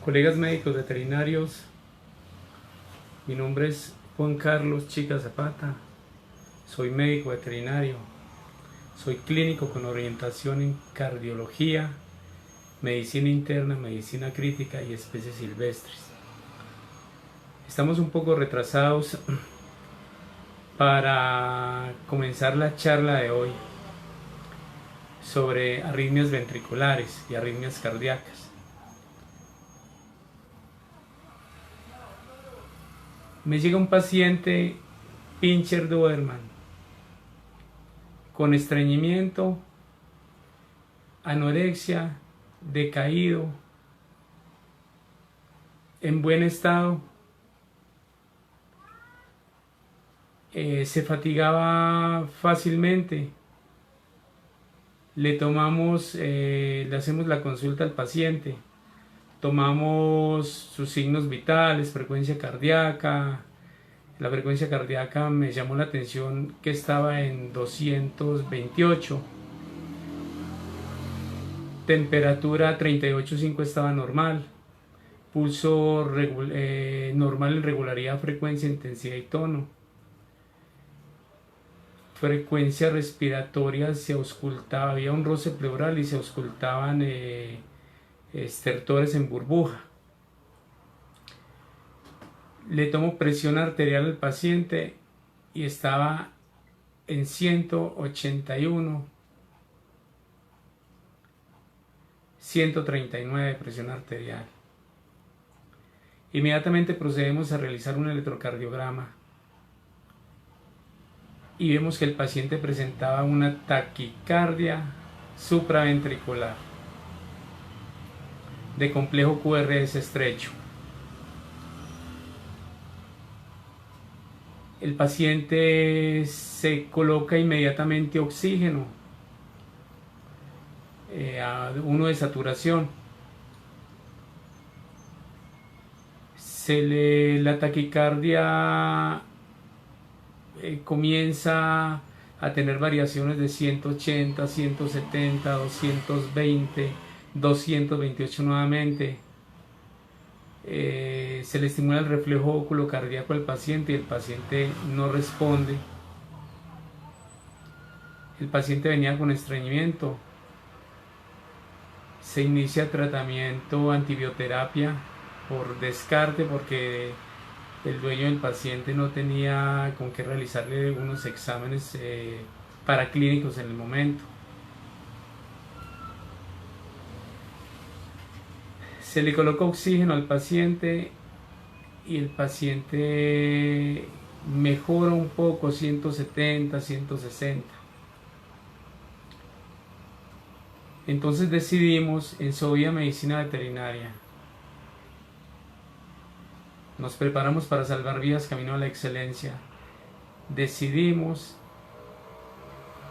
Colegas médicos veterinarios, mi nombre es Juan Carlos Chica Zapata, soy médico veterinario, soy clínico con orientación en cardiología, medicina interna, medicina crítica y especies silvestres. Estamos un poco retrasados para comenzar la charla de hoy sobre arritmias ventriculares y arritmias cardíacas. Me llega un paciente pincher Doberman con estreñimiento, anorexia, decaído, en buen estado, se fatigaba fácilmente. Le hacemos la consulta al paciente, tomamos sus signos vitales, frecuencia cardíaca. La frecuencia cardíaca me llamó la atención que estaba en 228, temperatura 38,5 estaba normal, pulso normal en regularidad, frecuencia, intensidad y tono. Frecuencia respiratoria se auscultaba, había un roce pleural y se auscultaban estertores en burbuja. Le tomo presión arterial al paciente y estaba en 181, 139 presión arterial. Inmediatamente procedemos a realizar un electrocardiograma y vemos que el paciente presentaba una taquicardia supraventricular de complejo QRS estrecho. El paciente se coloca inmediatamente oxígeno a 1 de saturación. La taquicardia comienza a tener variaciones de 180, 170, 220, 228 nuevamente. Se le estimula el reflejo óculo cardíaco al paciente y el paciente no responde. El paciente venía con estreñimiento. Se inicia tratamiento antibioterapia por descarte porque el dueño del paciente no tenía con qué realizarle unos exámenes paraclínicos en el momento. Se le coloca oxígeno al paciente y el paciente mejora un poco, 170, 160. Entonces decidimos en Sovia Medicina Veterinaria. Nos preparamos para salvar vidas camino a la excelencia. Decidimos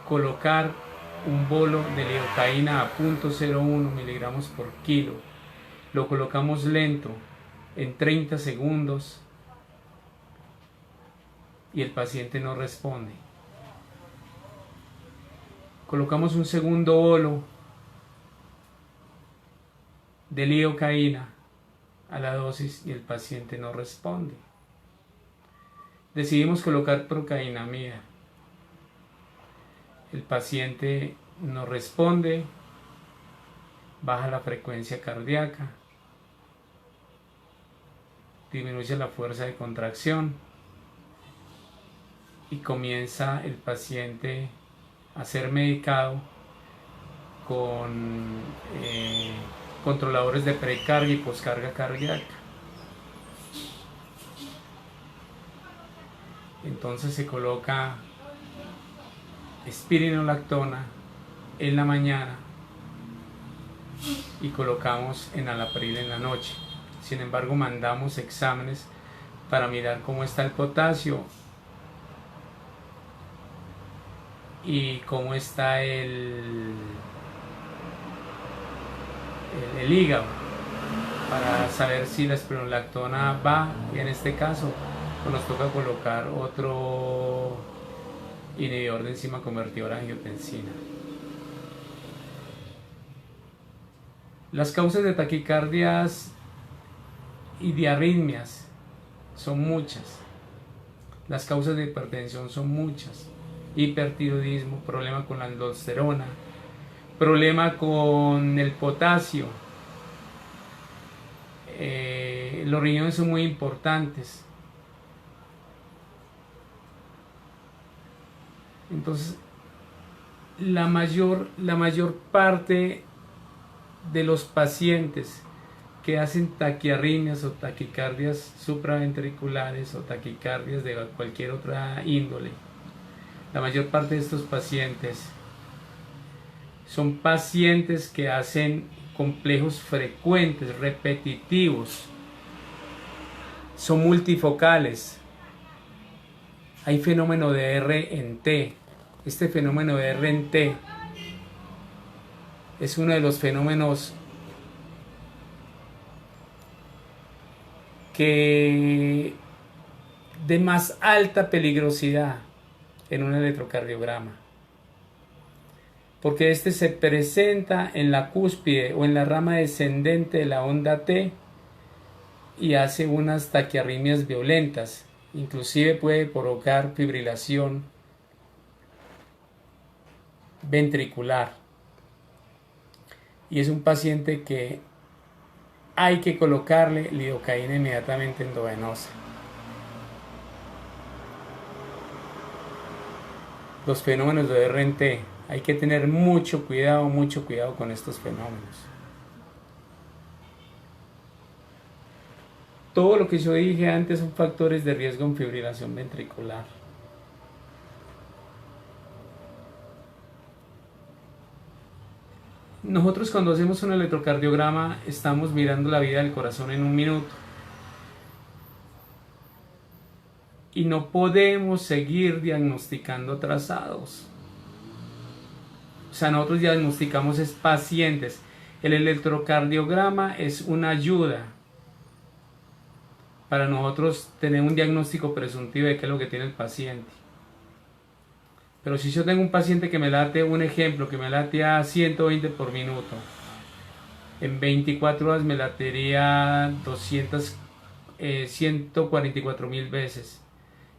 colocar un bolo de lidocaína a 0.01 miligramos por kilo. Lo colocamos lento, en 30 segundos, y el paciente no responde. Colocamos un segundo bolo de lidocaína a la dosis y el paciente no responde. Decidimos colocar procainamida. El paciente no responde, baja la frecuencia cardíaca, disminuye la fuerza de contracción y comienza el paciente a ser medicado con controladores de precarga y poscarga cardíaca. Entonces se coloca espironolactona en la mañana y colocamos enalapril en la noche. Sin embargo, mandamos exámenes para mirar cómo está el potasio y cómo está el hígado, para saber si la espironolactona va, y en este caso pues nos toca colocar otro inhibidor de enzima convertidora de angiotensina. Las causas de taquicardias y de arritmias son muchas. Las causas de hipertensión son muchas. Hipertiroidismo, problema con la aldosterona, problema con el potasio. Los riñones son muy importantes. Entonces, la mayor parte de los pacientes que hacen taquiarritmias o taquicardias supraventriculares o taquicardias de cualquier otra índole, la mayor parte de estos pacientes son pacientes que hacen complejos frecuentes, repetitivos, son multifocales. Hay fenómeno de R en T. Este fenómeno de R en T es uno de los fenómenos que de más alta peligrosidad en un electrocardiograma, porque este se presenta en la cúspide o en la rama descendente de la onda T y hace unas taquiarritmias violentas, inclusive puede provocar fibrilación ventricular, y es un paciente que hay que colocarle lidocaína inmediatamente endovenosa. Los fenómenos de RNT, hay que tener mucho cuidado con estos fenómenos. Todo lo que yo dije antes son factores de riesgo en fibrilación ventricular. Nosotros cuando hacemos un electrocardiograma estamos mirando la vida del corazón en un minuto. Y no podemos seguir diagnosticando trazados. O sea, nosotros diagnosticamos es pacientes. El electrocardiograma es una ayuda para nosotros tener un diagnóstico presuntivo de qué es lo que tiene el paciente. Pero si yo tengo un paciente que me late, un ejemplo, que me late a 120 por minuto, en 24 horas me latería 144.000 veces,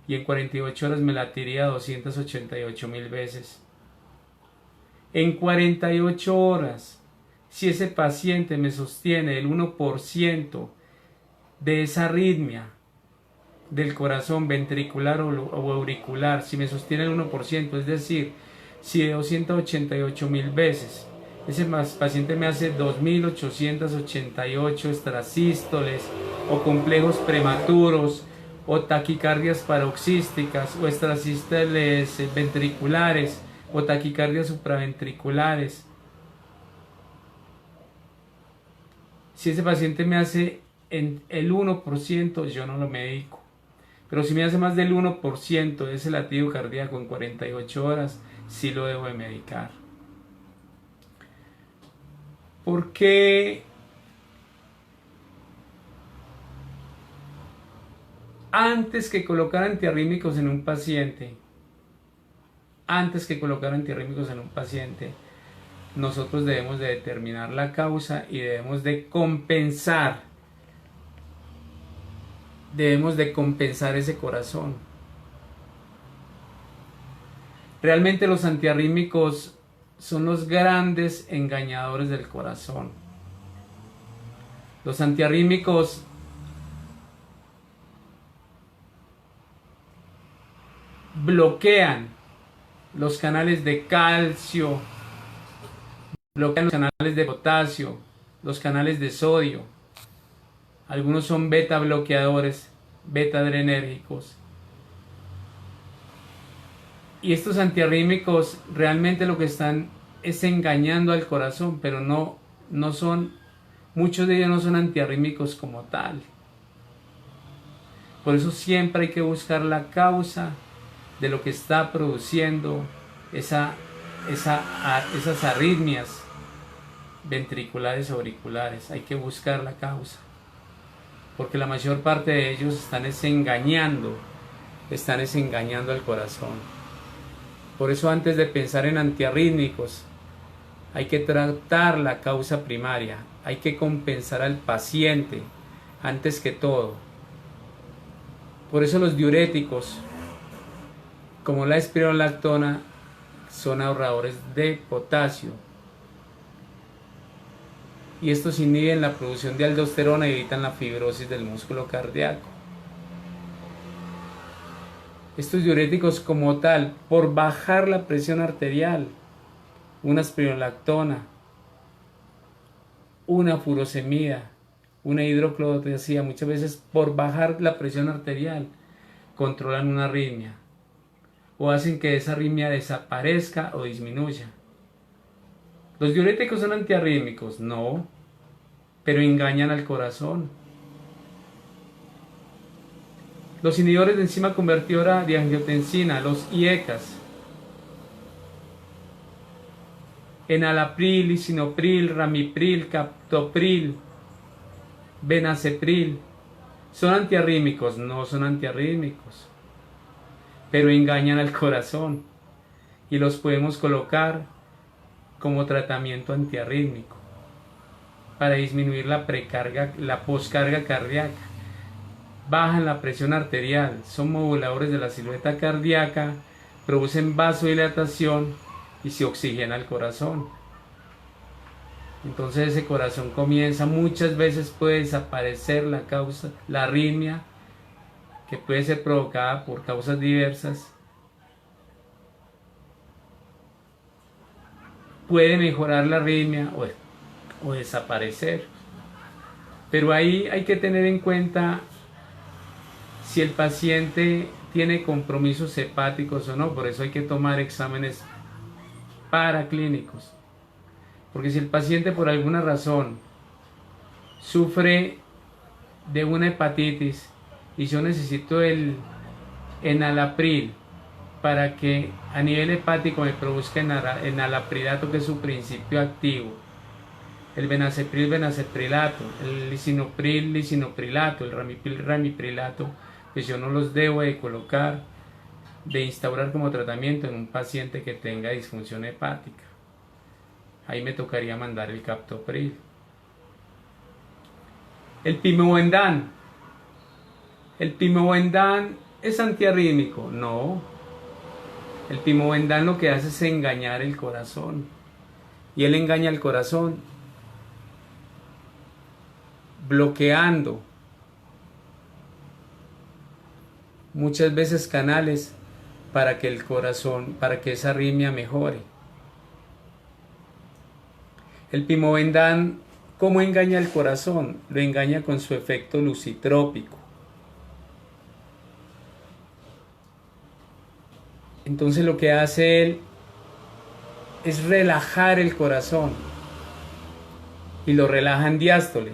y en 48 horas me latiría 288.000 veces. En 48 horas, si ese paciente me sostiene el 1% de esa arritmia del corazón ventricular o auricular, si me sostiene el 1%, es decir, si de 288.000 veces ese paciente me hace 2.888 extrasístoles o complejos prematuros o taquicardias paroxísticas o extrasístoles ventriculares o taquicardias supraventriculares, si ese paciente me hace en el 1%, yo no lo medico. Pero si me hace más del 1% de ese latido cardíaco en 48 horas, sí lo debo de medicar. Porque antes que colocar antiarrítmicos en un paciente, nosotros debemos de determinar la causa y debemos de compensar ese corazón. Realmente los antiarrítmicos son los grandes engañadores del corazón. Los antiarrítmicos bloquean los canales de calcio, bloquean los canales de potasio, los canales de sodio. Algunos son beta bloqueadores, beta adrenérgicos. Y estos antiarrítmicos realmente lo que están es engañando al corazón, pero no son, muchos de ellos no son antiarrítmicos como tal. Por eso siempre hay que buscar la causa de lo que está produciendo esas arritmias ventriculares o auriculares. Hay que buscar la causa, porque la mayor parte de ellos están engañando al corazón. Por eso antes de pensar en antiarrítmicos hay que tratar la causa primaria, hay que compensar al paciente, antes que todo. Por eso los diuréticos, como la espironolactona, son ahorradores de potasio. Y estos inhiben la producción de aldosterona y evitan la fibrosis del músculo cardíaco. Estos diuréticos como tal, por bajar la presión arterial, una espironolactona, una furosemida, una hidroclorotiazida, muchas veces por bajar la presión arterial, controlan una arritmia o hacen que esa arritmia desaparezca o disminuya. ¿Los diuréticos son antiarrítmicos? No, pero engañan al corazón. Los inhibidores de enzima convertidora de angiotensina, los IECAS, enalapril, lisinopril, ramipril, captopril, benacepril, ¿son antiarrítmicos? No son antiarrítmicos, pero engañan al corazón y los podemos colocar como tratamiento antiarrítmico para disminuir la precarga, la poscarga cardíaca. Bajan la presión arterial, son moduladores de la silueta cardíaca, producen vasodilatación y se oxigena el corazón. Entonces ese corazón comienza, muchas veces puede desaparecer la causa, la arritmia, que puede ser provocada por causas diversas. Puede mejorar la arritmia o desaparecer. Pero ahí hay que tener en cuenta si el paciente tiene compromisos hepáticos o no. Por eso hay que tomar exámenes paraclínicos. Porque si el paciente por alguna razón sufre de una hepatitis y yo necesito el enalapril para que a nivel hepático me produzca enalaprilato, que es su principio activo, el benacepril, benaceprilato, el lisinopril, lisinoprilato, el ramipril, ramiprilato, pues yo no los debo de colocar, de instaurar como tratamiento en un paciente que tenga disfunción hepática. Ahí me tocaría mandar el captopril. El pimobendan. ¿El pimobendan es antiarrítmico? No. El pimobendan lo que hace es engañar el corazón. Y él engaña el corazón bloqueando muchas veces canales para que el corazón, para que esa arritmia mejore. El pimobendan, ¿cómo engaña el corazón? Lo engaña con su efecto lucitrópico. Entonces lo que hace él es relajar el corazón y lo relaja en diástole.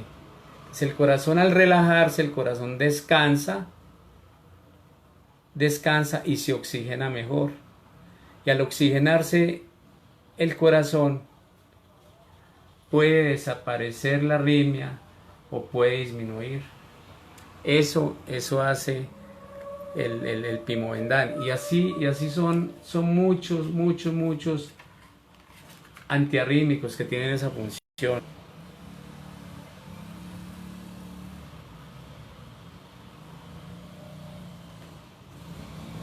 Entonces el corazón, al relajarse, el corazón descansa y se oxigena mejor. Y al oxigenarse el corazón, puede desaparecer la arritmia o puede disminuir. Eso hace el pimobendan. Y así son muchos antiarrítmicos que tienen esa función.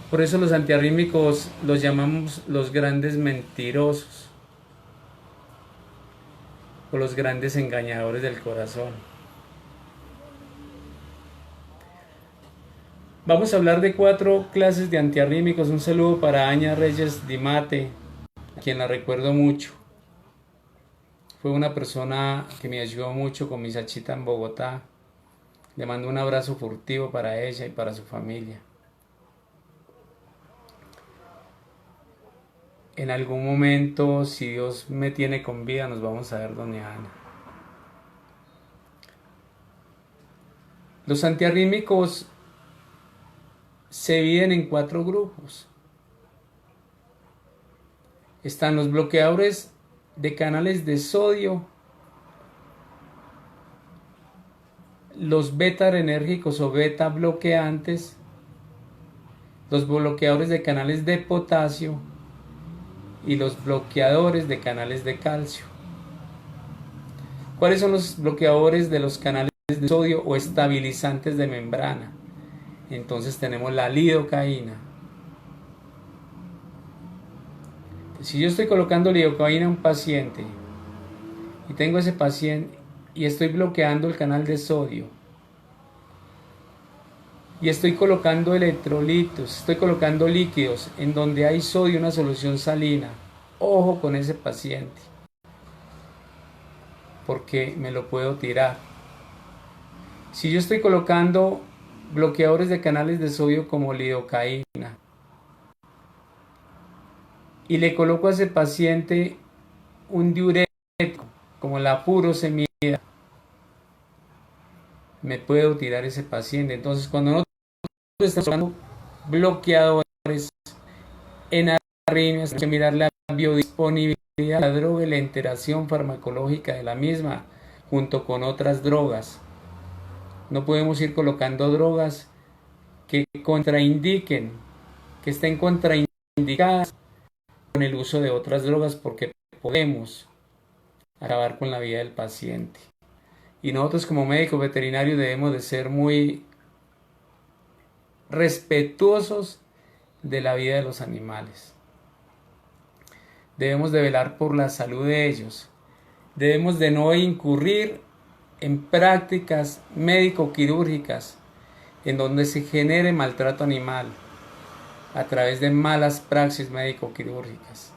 Por eso los antiarrítmicos los llamamos los grandes mentirosos o los grandes engañadores del corazón. Vamos a hablar de 4 clases de antiarrítmicos. Un saludo para Aña Reyes Dimate, a quien la recuerdo mucho. Fue una persona que me ayudó mucho con mi sachita en Bogotá. Le mando un abrazo furtivo para ella y para su familia. En algún momento, si Dios me tiene con vida, nos vamos a ver, doña Ana. Los antiarrítmicos se dividen en 4 grupos. Están los bloqueadores de canales de sodio, los beta-adrenérgicos o beta-bloqueantes, los bloqueadores de canales de potasio y los bloqueadores de canales de calcio. ¿Cuáles son los bloqueadores de los canales de sodio o estabilizantes de membrana. Entonces tenemos la lidocaína. Si yo estoy colocando lidocaína a un paciente y tengo ese paciente y estoy bloqueando el canal de sodio y estoy colocando electrolitos, estoy colocando líquidos en donde hay sodio, una solución salina, ojo con ese paciente, porque me lo puedo tirar. Si yo estoy colocando bloqueadores de canales de sodio como lidocaína y le coloco a ese paciente un diurético como la furosemida, me puedo tirar ese paciente. Entonces, cuando nosotros estamos usando bloqueadores en arritmias, hay que mirar la biodisponibilidad de la droga y la interacción farmacológica de la misma junto con otras drogas. No podemos ir colocando drogas que contraindiquen, que estén contraindicadas con el uso de otras drogas, porque podemos acabar con la vida del paciente. Y nosotros como médicos veterinarios debemos de ser muy respetuosos de la vida de los animales. Debemos de velar por la salud de ellos. Debemos de no incurrir en prácticas médico-quirúrgicas en donde se genere maltrato animal a través de malas praxis médico-quirúrgicas.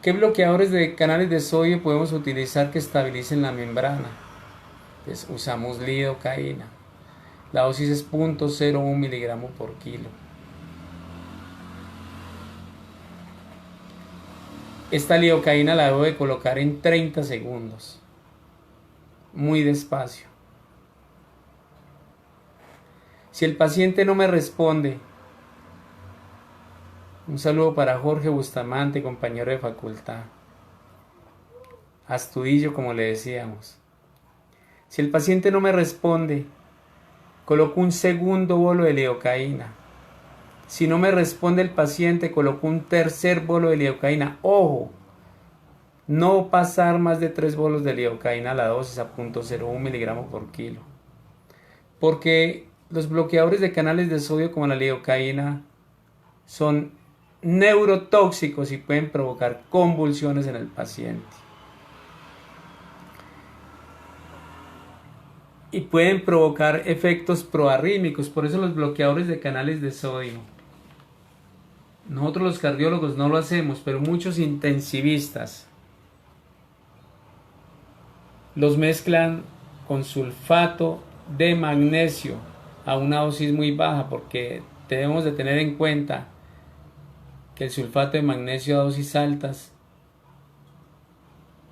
¿Qué bloqueadores de canales de sodio podemos utilizar que estabilicen la membrana? Pues usamos lidocaína. La dosis es 0.01 miligramos por kilo. Esta lidocaína la debo de colocar en 30 segundos. Muy despacio. Si el paciente no me responde, un saludo para Jorge Bustamante, compañero de facultad. Astudillo, como le decíamos. Si el paciente no me responde, coloco un segundo bolo de lidocaína. Si no me responde el paciente, coloco un tercer bolo de lidocaína. Ojo, no pasar más de 3 bolos de lidocaína a la dosis a 0.01 miligramos por kilo. Porque los bloqueadores de canales de sodio como la lidocaína son neurotóxicos y pueden provocar convulsiones en el paciente. Y pueden provocar efectos proarrítmicos. Por eso los bloqueadores de canales de sodio, nosotros los cardiólogos no lo hacemos, pero muchos intensivistas los mezclan con sulfato de magnesio a una dosis muy baja, porque debemos de tener en cuenta que el sulfato de magnesio a dosis altas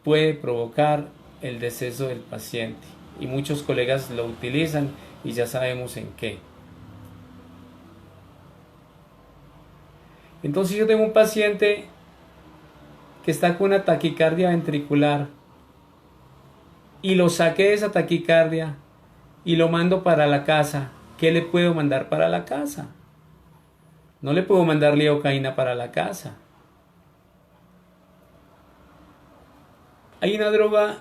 puede provocar el deceso del paciente, y muchos colegas lo utilizan y ya sabemos en qué. Entonces yo tengo un paciente que está con una taquicardia ventricular y lo saqué de esa taquicardia y lo mando para la casa. ¿Qué le puedo mandar para la casa? No le puedo mandar lidocaína para la casa. Hay una droga,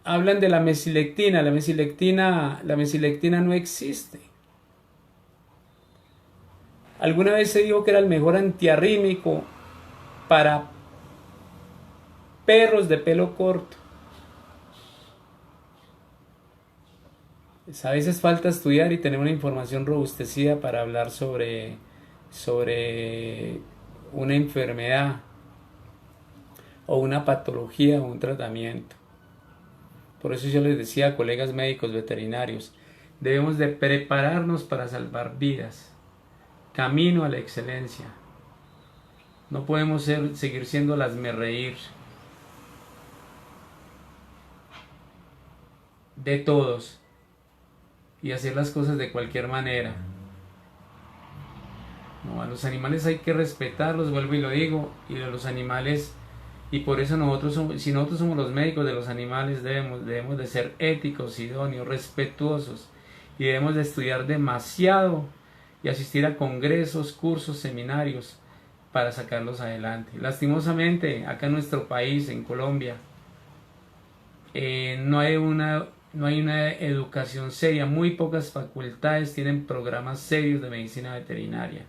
hablan de la mesilectina. La mesilectina no existe. Alguna vez se dijo que era el mejor antiarrítmico para perros de pelo corto. Pues a veces falta estudiar y tener una información robustecida para hablar sobre una enfermedad o una patología o un tratamiento. Por eso yo les decía a colegas médicos veterinarios, debemos de prepararnos para salvar vidas. Camino a la excelencia. No podemos seguir siendo el hazmerreír de todos y hacer las cosas de cualquier manera. No, a los animales hay que respetarlos, vuelvo y lo digo, y a los animales, y por eso si nosotros somos los médicos de los animales, debemos de ser éticos, idóneos, respetuosos, y debemos de estudiar demasiado y asistir a congresos, cursos, seminarios para sacarlos adelante. Lastimosamente, acá en nuestro país, en Colombia, no hay una educación seria, muy pocas facultades tienen programas serios de medicina veterinaria.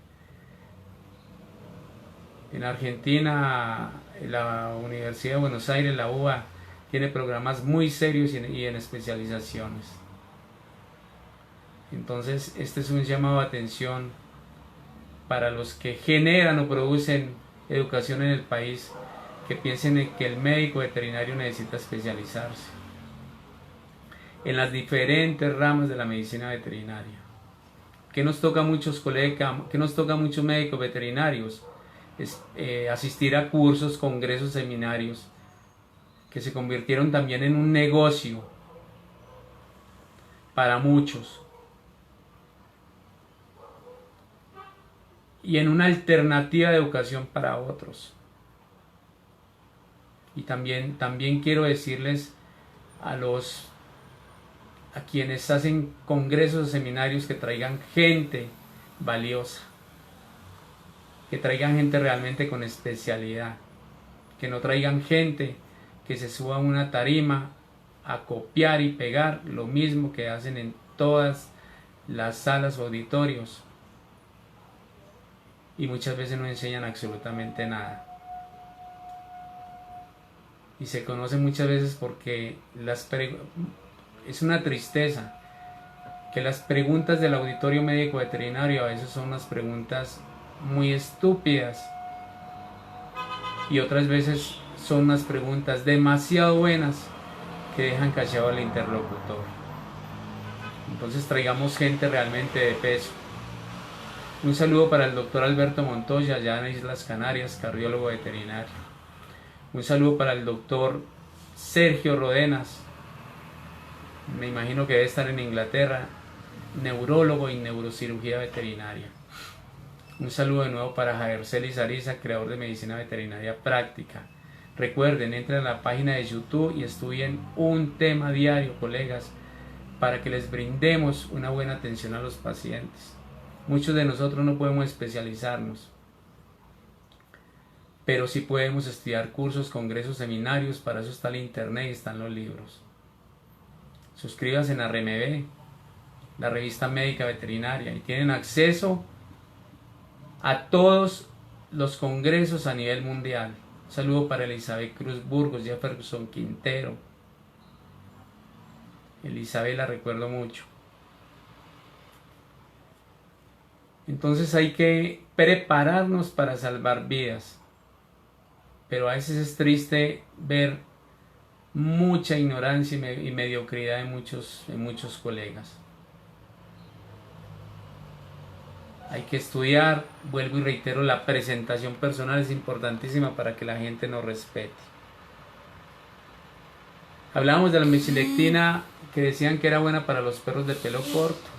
En Argentina, la Universidad de Buenos Aires, la UBA, tiene programas muy serios y en especializaciones. Entonces, este es un llamado de atención para los que generan o producen educación en el país, que piensen en que el médico veterinario necesita especializarse en las diferentes ramas de la medicina veterinaria. Que nos toca a muchos colegas, que nos toca a muchos médicos veterinarios, asistir a cursos, congresos, seminarios, que se convirtieron también en un negocio para muchos y en una alternativa de educación para otros. Y también quiero decirles a quienes hacen congresos o seminarios que traigan gente valiosa, que traigan gente realmente con especialidad, que no traigan gente que se suba a una tarima a copiar y pegar lo mismo que hacen en todas las salas o auditorios y muchas veces no enseñan absolutamente nada. Y se conoce muchas veces porque es una tristeza que las preguntas del auditorio médico veterinario a veces son unas preguntas muy estúpidas y otras veces son unas preguntas demasiado buenas que dejan callado al interlocutor. Entonces traigamos gente realmente de peso. Un saludo para el doctor Alberto Montoya, allá en Islas Canarias, cardiólogo veterinario. Un saludo para el doctor Sergio Rodenas, me imagino que debe estar en Inglaterra, neurólogo y neurocirugía veterinaria. Un saludo de nuevo para Javier Celis Ariza, creador de medicina veterinaria práctica. Recuerden, entren a la página de YouTube y estudien un tema diario, colegas, para que les brindemos una buena atención a los pacientes. Muchos de nosotros no podemos especializarnos, pero sí podemos estudiar cursos, congresos, seminarios. Para eso está el internet y están los libros. Suscríbanse a RMV, la revista médica veterinaria, y tienen acceso a todos los congresos a nivel mundial. Un saludo para Elizabeth Cruz Burgos, Jefferson Quintero. Elizabeth la recuerdo mucho. Entonces hay que prepararnos para salvar vidas. Pero a veces es triste ver mucha ignorancia y mediocridad en muchos colegas. Hay que estudiar, vuelvo y reitero, la presentación personal es importantísima para que la gente nos respete. Hablábamos de la mesilectina, que decían que era buena para los perros de pelo corto,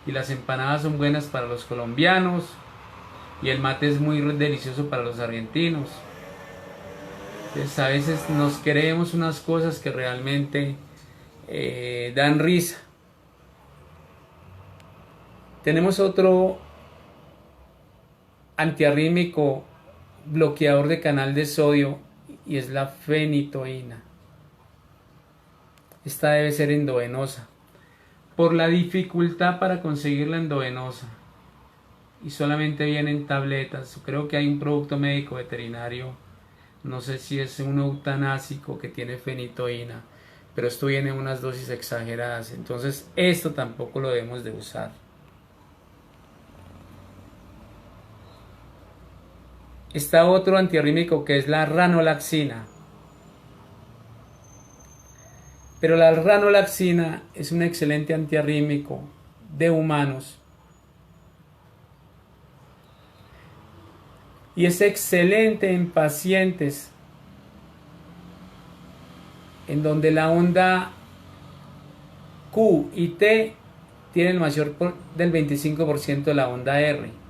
y las empanadas son buenas para los colombianos, y el mate es muy delicioso para los argentinos. Entonces a veces nos creemos unas cosas que realmente dan risa. Tenemos otro antiarrítmico bloqueador de canal de sodio y es la fenitoína. Esta debe ser endovenosa. Por la dificultad para conseguir la endovenosa y solamente vienen tabletas. Creo que hay un producto médico veterinario, no sé si es un eutanásico, que tiene fenitoína, pero esto viene en unas dosis exageradas. Entonces esto tampoco lo debemos de usar. Está otro antiarrítmico que es la ranolaxina. Pero la ranolaxina es un excelente antiarrítmico de humanos. Y es excelente en pacientes en donde la onda Q y T tienen mayor del 25% de la onda R.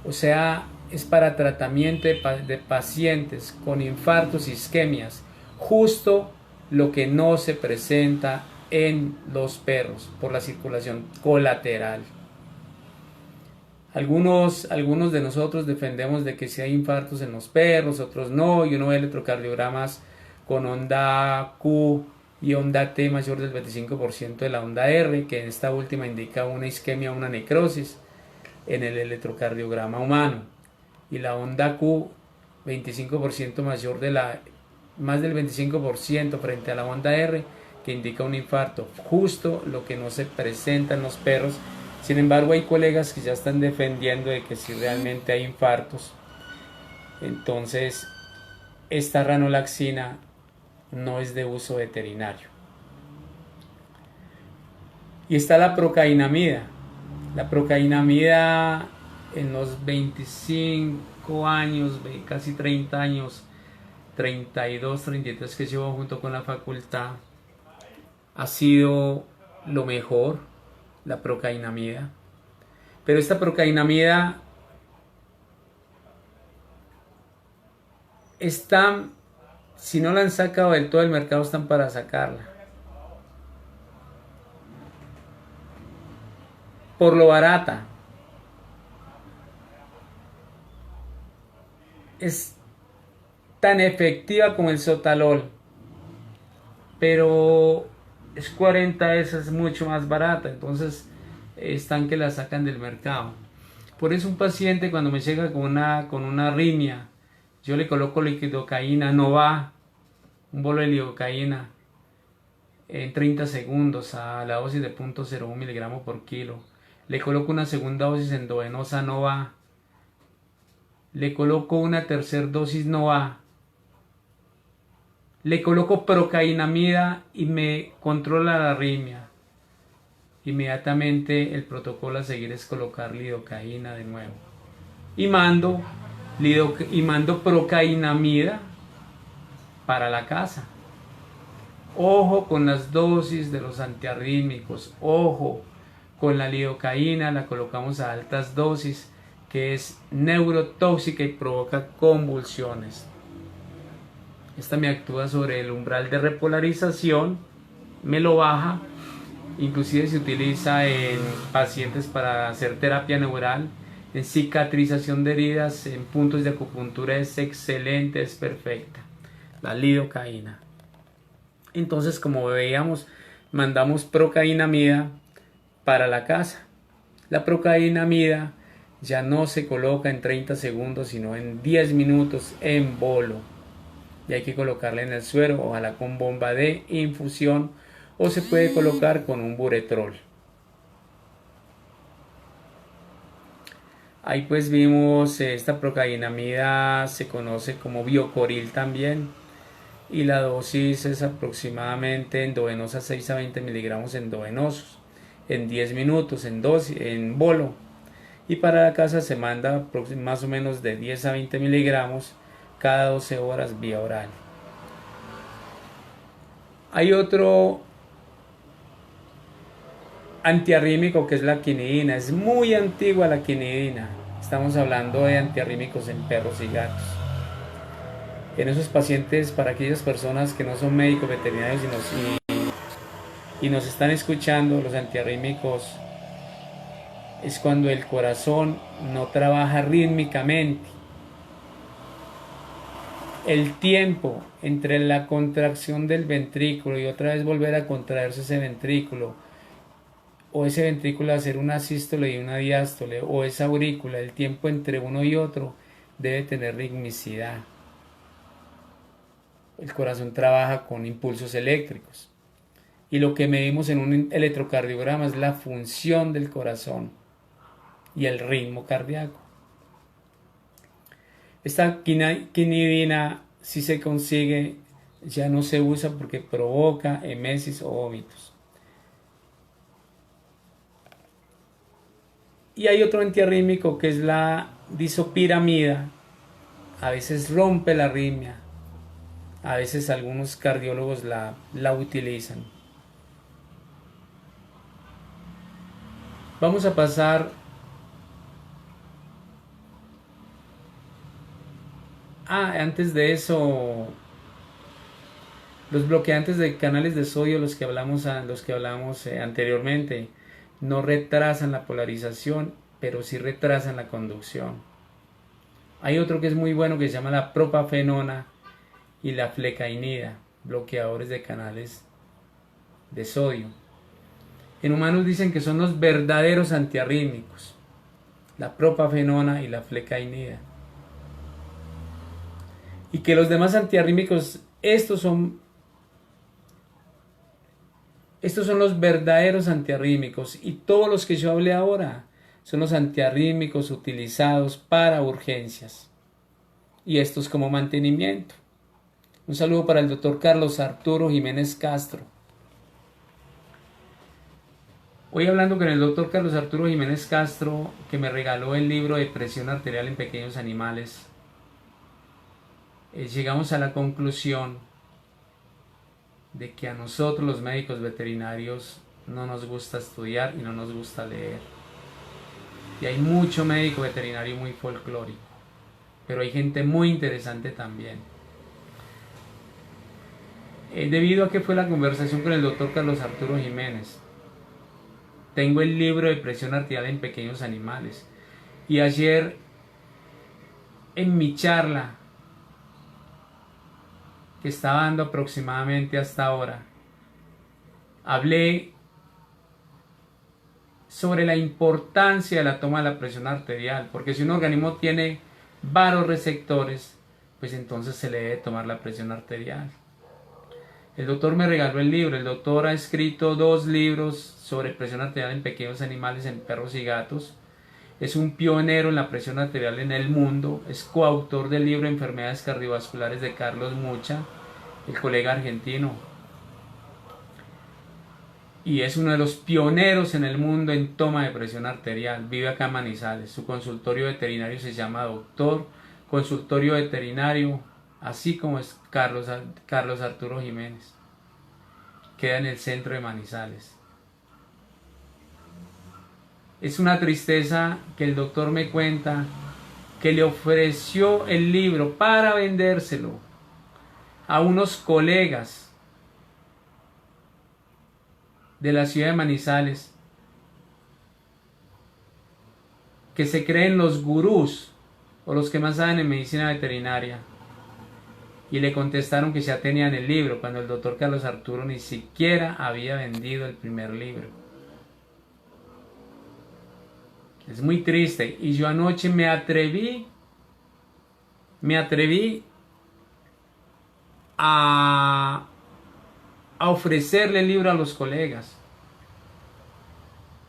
O sea, es para tratamiento de pacientes con infartos y isquemias, justo lo que no se presenta en los perros por la circulación colateral. Algunos de nosotros defendemos de que si hay infartos en los perros, otros no, y uno ve electrocardiogramas con onda Q y onda T mayor del 25% de la onda R, que en esta última indica una isquemia o una necrosis en el electrocardiograma humano, y la onda Q 25% mayor de más del 25% frente a la onda R, que indica un infarto, justo lo que no se presenta en los perros. Sin embargo, hay colegas que ya están defendiendo de que si realmente hay infartos, entonces esta ranolaxina no es de uso veterinario. Y está la procainamida. La procainamida en los 25 años, casi 30 años, 32, 33 que llevo junto con la facultad, ha sido lo mejor, la procainamida. Pero esta procainamida están, si no la han sacado del todo del mercado, están para sacarla. Por lo barata. Es tan efectiva como el sotalol, pero es 40 veces mucho más barata, entonces están que la sacan del mercado. Por eso un paciente cuando me llega con una arritmia, yo le coloco lidocaína, no va, un bolo de lidocaína en 30 segundos a la dosis de 0.01 miligramos por kilo. Le coloco una segunda dosis endovenosa, no va. Le coloco una tercera dosis, no va. Le coloco procainamida y me controla la arritmia. Inmediatamente el protocolo a seguir es colocar lidocaína de nuevo. Y mando procainamida para la casa. Ojo con las dosis de los antiarrítmicos. Ojo con la lidocaína, la colocamos a altas dosis, que es neurotóxica y provoca convulsiones. Esta me actúa sobre el umbral de repolarización, me lo baja, inclusive se utiliza en pacientes para hacer terapia neural, en cicatrización de heridas, en puntos de acupuntura es excelente, es perfecta, la lidocaína. Entonces, como veíamos, mandamos procainamida para la casa. La procainamida ya no se coloca en 30 segundos, sino en 10 minutos en bolo. Y hay que colocarla en el suero, ojalá con bomba de infusión, o se puede colocar con un buretrol. Ahí pues vimos esta procainamida, se conoce como biocoril también, y la dosis es aproximadamente endovenosa 6 a 20 miligramos endovenosos en 10 minutos en bolo, y para la casa se manda más o menos de 10 a 20 miligramos cada 12 horas vía oral. Hay otro antiarrítmico que es la quinidina, es muy antigua la quinidina, estamos hablando de antiarrítmicos en perros y gatos. En esos pacientes, para aquellas personas que no son médicos veterinarios y nos están escuchando, los antiarrítmicos es cuando el corazón no trabaja rítmicamente. El tiempo entre la contracción del ventrículo y otra vez volver a contraerse ese ventrículo, o ese ventrículo hacer una sístole y una diástole, o esa aurícula, el tiempo entre uno y otro debe tener ritmicidad. El corazón trabaja con impulsos eléctricos. Y lo que medimos en un electrocardiograma es la función del corazón y el ritmo cardíaco. Esta quinidina, si se consigue, ya no se usa porque provoca emesis o vómitos. Y hay otro antiarrítmico que es la disopiramida. A veces rompe la arritmia. A veces algunos cardiólogos la utilizan. Vamos a pasar antes de eso, los bloqueantes de canales de sodio, los que hablamos anteriormente, no retrasan la polarización pero sí retrasan la conducción. Hay otro que es muy bueno que se llama la propafenona y la flecainida, bloqueadores de canales de sodio. En humanos dicen que son los verdaderos antiarrítmicos, la propafenona y la flecainida. Y que los demás antiarrítmicos, estos son los verdaderos antiarrítmicos, y todos los que yo hablé ahora son los antiarrítmicos utilizados para urgencias y estos como mantenimiento. Un saludo para el doctor Carlos Arturo Jiménez Castro. Hoy hablando con el doctor Carlos Arturo Jiménez Castro, que me regaló el libro de presión arterial en pequeños animales, llegamos a la conclusión de que a nosotros los médicos veterinarios no nos gusta estudiar y no nos gusta leer. Y hay mucho médico veterinario muy folclórico, pero hay gente muy interesante también. Debido a que fue la conversación con el doctor Carlos Arturo Jiménez, tengo el libro de presión arterial en pequeños animales. Y ayer, en mi charla, que estaba dando aproximadamente hasta ahora, hablé sobre la importancia de la toma de la presión arterial, porque si un organismo tiene vasoreceptores, pues entonces se le debe tomar la presión arterial. El doctor me regaló el libro. El doctor ha escrito 2 libros sobre presión arterial en pequeños animales, en perros y gatos. Es un pionero en la presión arterial en el mundo. Es coautor del libro Enfermedades cardiovasculares de Carlos Mucha, el colega argentino. Y es uno de los pioneros en el mundo en toma de presión arterial. Vive acá en Manizales. Su consultorio veterinario se llama Doctor Consultorio Veterinario, así como es Carlos Arturo Jiménez. Queda en el centro de Manizales. Es una tristeza que el doctor me cuenta que le ofreció el libro para vendérselo a unos colegas de la ciudad de Manizales que se creen los gurús o los que más saben en medicina veterinaria, y le contestaron que ya tenían el libro cuando el doctor Carlos Arturo ni siquiera había vendido el primer libro. Es muy triste. Y yo anoche me atreví a ofrecerle el libro a los colegas.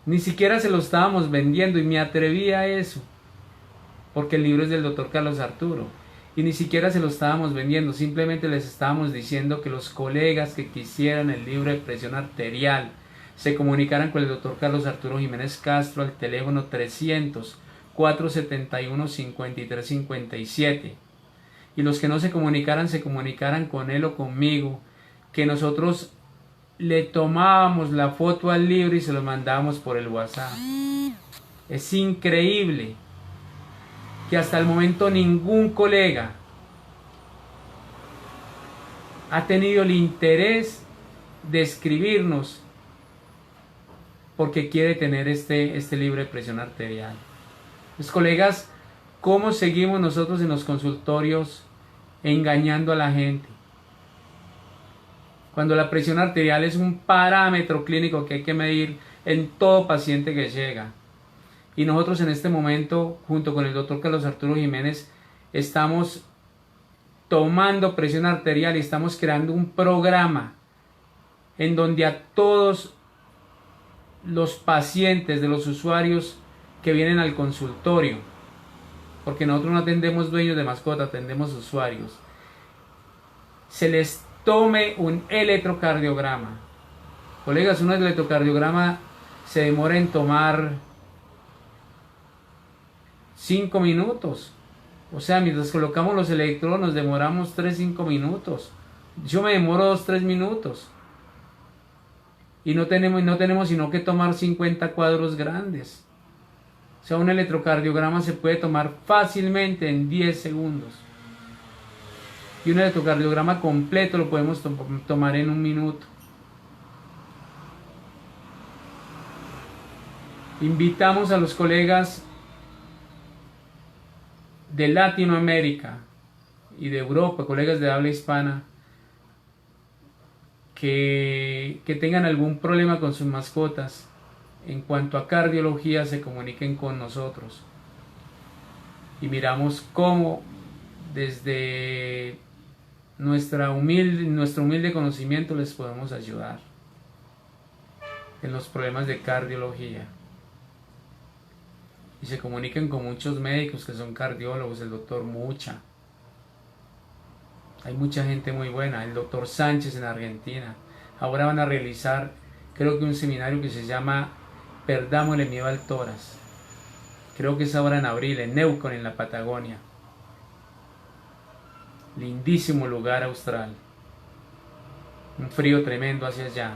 Ni siquiera se lo estábamos vendiendo y me atreví a eso, porque el libro es del doctor Carlos Arturo. Y ni siquiera se lo estábamos vendiendo, simplemente les estábamos diciendo que los colegas que quisieran el libro de presión arterial se comunicaran con el doctor Carlos Arturo Jiménez Castro al teléfono 300-471-5357. Y los que no se comunicaran con él o conmigo, que nosotros le tomábamos la foto al libro y se lo mandábamos por el WhatsApp. Es increíble que hasta el momento ningún colega ha tenido el interés de escribirnos porque quiere tener este libro de presión arterial. Los colegas, ¿cómo seguimos nosotros en los consultorios engañando a la gente? Cuando la presión arterial es un parámetro clínico que hay que medir en todo paciente que llega. Y nosotros en este momento, junto con el doctor Carlos Arturo Jiménez, estamos tomando presión arterial y estamos creando un programa en donde a todos los pacientes de los usuarios que vienen al consultorio, porque nosotros no atendemos dueños de mascota, atendemos usuarios, se les tome un electrocardiograma. Colegas, un electrocardiograma se demora en tomar 5 minutos. O sea, mientras colocamos los electrodos nos demoramos 3-5 minutos. Yo me demoro 2-3 minutos. Y no tenemos sino que tomar 50 cuadros grandes. O sea, un electrocardiograma se puede tomar fácilmente en 10 segundos. Y un electrocardiograma completo lo podemos tomar en 1 minuto. Invitamos a los colegas de Latinoamérica y de Europa, colegas de habla hispana, que tengan algún problema con sus mascotas en cuanto a cardiología, se comuniquen con nosotros y miramos cómo desde nuestro humilde conocimiento les podemos ayudar en los problemas de cardiología. Y se comuniquen con muchos médicos que son cardiólogos, el doctor Mucha. Hay mucha gente muy buena, el doctor Sánchez en Argentina. Ahora van a realizar, creo que un seminario que se llama Perdámosle miedo al tórax. Creo que es ahora en abril, en Neuquén, en la Patagonia. Lindísimo lugar austral. Un frío tremendo hacia allá,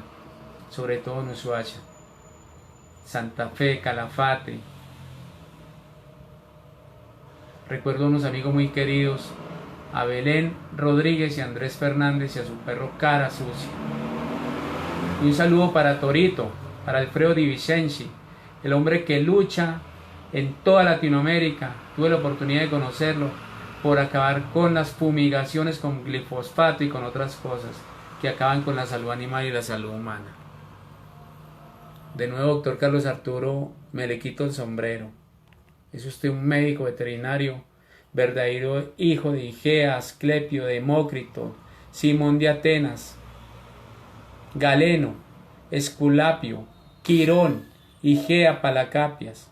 sobre todo en Ushuaia, Santa Fe, Calafate. Recuerdo unos amigos muy queridos, a Belén Rodríguez y Andrés Fernández y a su perro Cara Sucia. Y un saludo para Torito, para Alfredo Di Vicenzi, el hombre que lucha en toda Latinoamérica. Tuve la oportunidad de conocerlo, por acabar con las fumigaciones con glifosfato y con otras cosas que acaban con la salud animal y la salud humana. De nuevo, doctor Carlos Arturo, me le quito el sombrero. Es usted un médico veterinario, verdadero hijo de Igea, Asclepio, Demócrito, Simón de Atenas, Galeno, Esculapio, Quirón, Igea, Palacapias,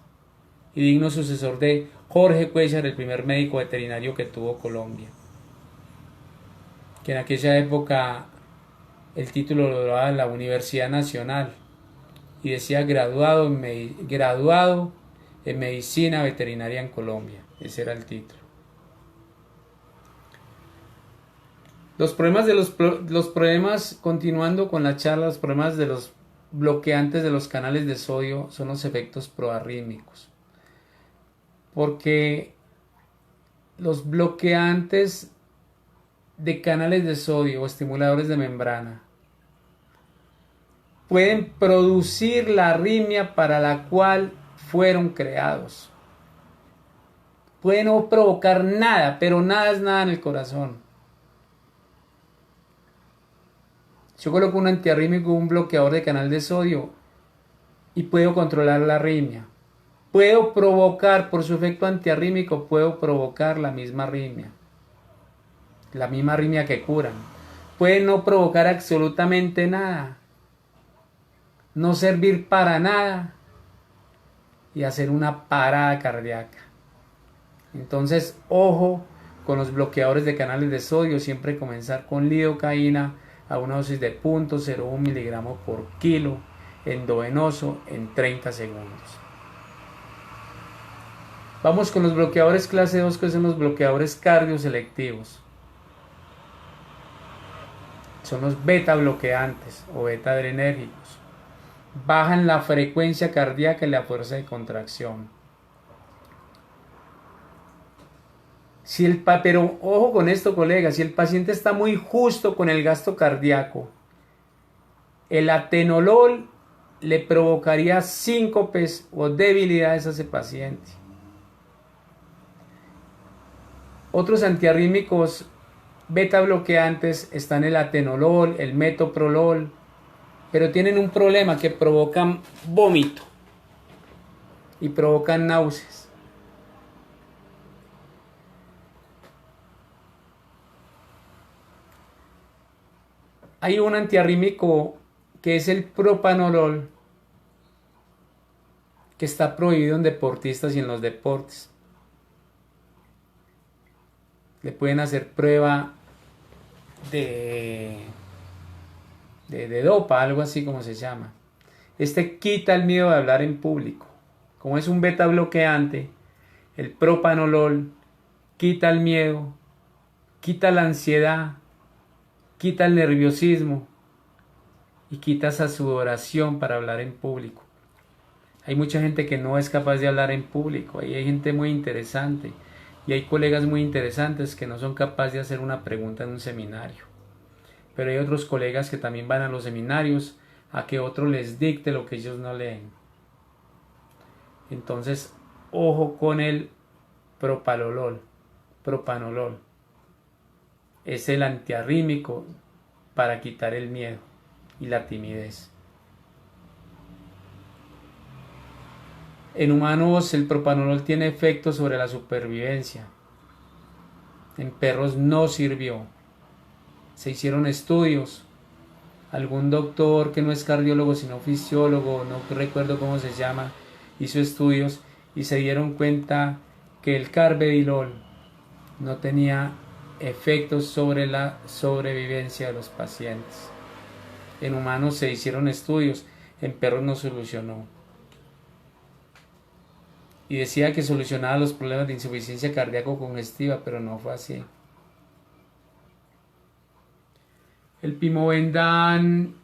y digno sucesor de Jorge Cuéllar, el primer médico veterinario que tuvo Colombia, que en aquella época el título lo daba la Universidad Nacional y decía graduado en medicina veterinaria en Colombia. Ese era el título. Los problemas, continuando con la charla, los problemas de los bloqueantes de los canales de sodio son los efectos proarrítmicos. Porque los bloqueantes de canales de sodio o estimuladores de membrana pueden producir la arritmia para la cual fueron creados. Pueden no provocar nada, pero nada es nada en el corazón. Yo coloco un antiarrítmico, un bloqueador de canal de sodio y puedo controlar la arritmia. Puedo provocar, por su efecto antiarrítmico, puedo provocar la misma arritmia que curan. Puede no provocar absolutamente nada, no servir para nada y hacer una parada cardíaca. Entonces, ojo con los bloqueadores de canales de sodio, siempre comenzar con lidocaína a una dosis de 0.01 miligramos por kilo endovenoso en 30 segundos. Vamos con los bloqueadores clase 2, que son los bloqueadores cardioselectivos. Son los beta bloqueantes o beta adrenérgicos. Bajan la frecuencia cardíaca y la fuerza de contracción. Pero ojo con esto, colegas, si el paciente está muy justo con el gasto cardíaco, el atenolol le provocaría síncopes o debilidades a ese paciente. Otros antiarrítmicos beta bloqueantes están el atenolol, el metoprolol, pero tienen un problema, que provocan vómito y provocan náuseas. Hay un antiarrítmico que es el propanolol, que está prohibido en deportistas y en los deportes. Le pueden hacer prueba de dopa, algo así como se llama. Este quita el miedo de hablar en público. Como es un beta bloqueante, el propanolol quita el miedo, quita la ansiedad, quita el nerviosismo y quita esa sudoración para hablar en público. Hay mucha gente que no es capaz de hablar en público, y hay gente muy interesante y hay colegas muy interesantes que no son capaces de hacer una pregunta en un seminario. Pero hay otros colegas que también van a los seminarios a que otro les dicte lo que ellos no leen. Entonces, ojo con el propanolol. Es el antiarrítmico para quitar el miedo y la timidez. En humanos el propanolol tiene efectos sobre la supervivencia. En perros no sirvió. Se hicieron estudios. Algún doctor que no es cardiólogo sino fisiólogo, no recuerdo cómo se llama, hizo estudios y se dieron cuenta que el carvedilol no tenía efectos sobre la sobrevivencia de los pacientes. En humanos se hicieron estudios, en perros no solucionó. Y decía que solucionaba los problemas de insuficiencia cardíaco congestiva, pero no fue así. El pimovendán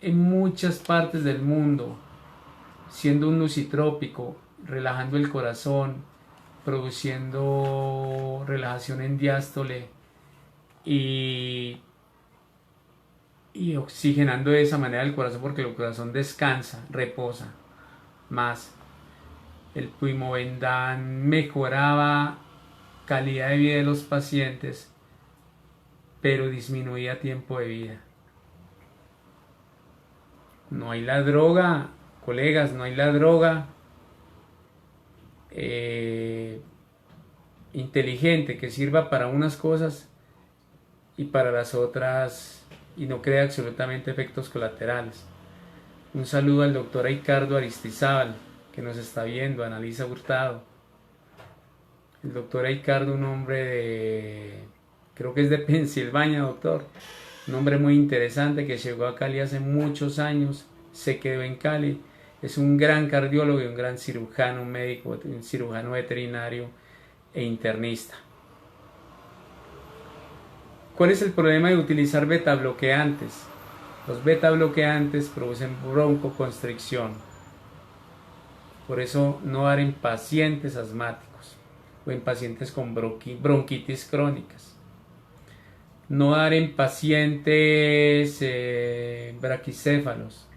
en muchas partes del mundo, siendo un lucitrópico, relajando el corazón, produciendo relajación en diástole y oxigenando de esa manera el corazón, porque el corazón descansa, reposa más. El pimovendán mejoraba calidad de vida de los pacientes, pero disminuía tiempo de vida. No hay la droga, colegas, no hay la droga inteligente que sirva para unas cosas y para las otras y no crea absolutamente efectos colaterales. Un saludo al doctor Ricardo Aristizábal, que nos está viendo, Analisa Hurtado. El doctor Ricardo, un hombre de, creo que es de Pensilvania, doctor, un hombre muy interesante que llegó a Cali hace muchos años, se quedó en Cali, es un gran cardiólogo y un gran cirujano, un médico, un cirujano veterinario e internista. ¿Cuál es el problema de utilizar beta bloqueantes? Los beta bloqueantes producen broncoconstricción. Por eso no dar en pacientes asmáticos o en pacientes con bronquitis crónicas. No dar en pacientes braquicéfalos.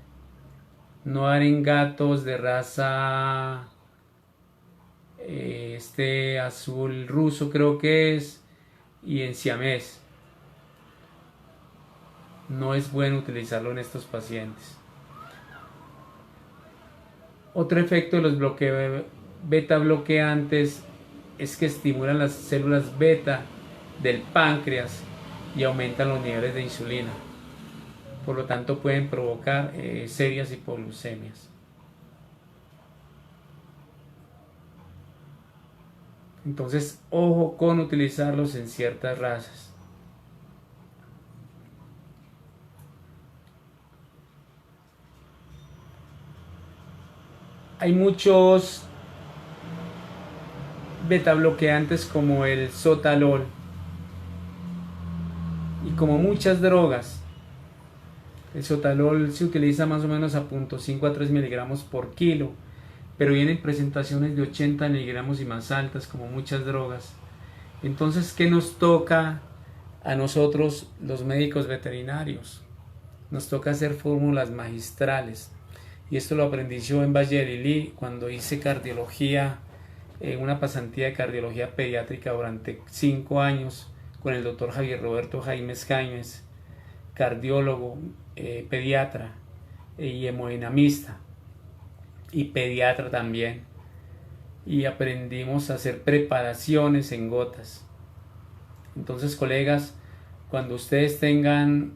No dar en gatos de raza azul ruso creo que es, y en siamés. No es bueno utilizarlo en estos pacientes. Otro efecto de los beta bloqueantes es que estimulan las células beta del páncreas y aumentan los niveles de insulina. Por lo tanto pueden provocar serias hipoglucemias. Entonces, ojo con utilizarlos en ciertas razas. Hay muchos beta bloqueantes como el sotalol y como muchas drogas. El sotalol se utiliza más o menos a 0.5 a 3 miligramos por kilo, pero vienen presentaciones de 80 miligramos y más altas como muchas drogas. Entonces, ¿qué nos toca a nosotros los médicos veterinarios? Nos toca hacer fórmulas magistrales. Y esto lo aprendí yo en Valle de Lili cuando hice cardiología, una pasantía de cardiología pediátrica durante 5 años con el doctor Javier Roberto Jaimes, cardiólogo, pediatra y hemodinamista y pediatra también. Y aprendimos a hacer preparaciones en gotas. Entonces, colegas, cuando ustedes tengan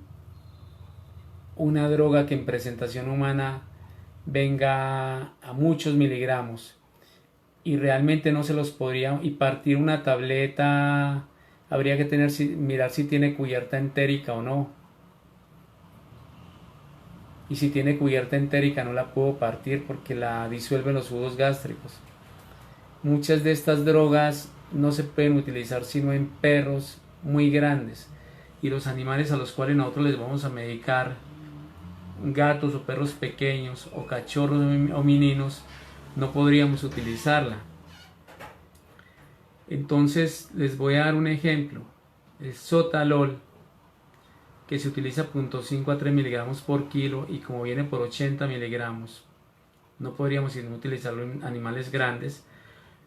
una droga que en presentación humana venga a muchos miligramos y realmente no se los podría, y partir una tableta, habría que mirar si tiene cubierta entérica o no, y si tiene cubierta entérica no la puedo partir porque la disuelven los jugos gástricos. Muchas de estas drogas no se pueden utilizar sino en perros muy grandes, y los animales a los cuales nosotros les vamos a medicar, gatos o perros pequeños o cachorros o meninos, no podríamos utilizarla. Entonces les voy a dar un ejemplo. El sotalol, que se utiliza 0.5 a 3 miligramos por kilo y como viene por 80 miligramos, no podríamos sino utilizarlo en animales grandes,